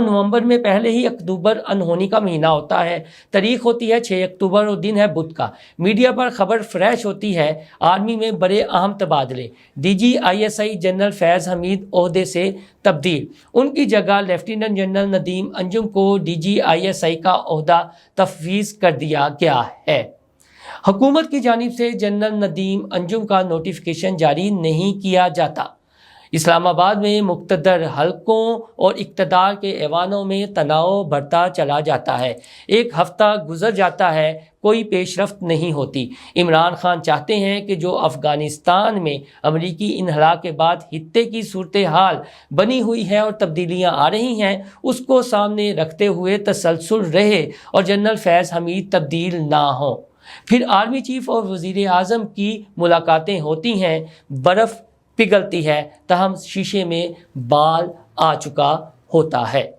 नवंबर में पहले ही अक्टूबर अनहोनी का महीना होता है। तारीख होती है 6 अक्टूबर और दिन है बुध का। मीडिया पर खबर फ्रेश होती है, आर्मी में बड़े अहम तबादले। DGISI जनरल फैज़ हमीद ओहदे से तब्दील, उनकी जगह लेफ्टिनेंट जनरल नदीम अंजुम को DGISI का ओहदा तफवीज़ कर दिया गया है। हुकूमत की जानिब से जनरल नदीम अंजुम का नोटिफिकेशन जारी नहीं किया जाता। इस्लामाबाद में मुक़्तदर हलकों और इक़्तिदार के ऐवानों में तनाव बढ़ता चला जाता है। एक हफ्ता गुजर जाता है, कोई पेशरफ्त नहीं होती। इमरान खान चाहते हैं कि जो अफ़गानिस्तान में अमरीकी इन्हला के बाद खित्ते की सूरत हाल बनी हुई है और तब्दीलियाँ आ रही हैं, उसको सामने रखते हुए तसलसल रहे और जनरल फैज़ हमीद तब्दील ना हों। फिर आर्मी चीफ और वज़ीर आज़म की मुलाकातें होती हैं, बर्फ़ पिघलती है, तहम शीशे में बाल आ चुका होता है।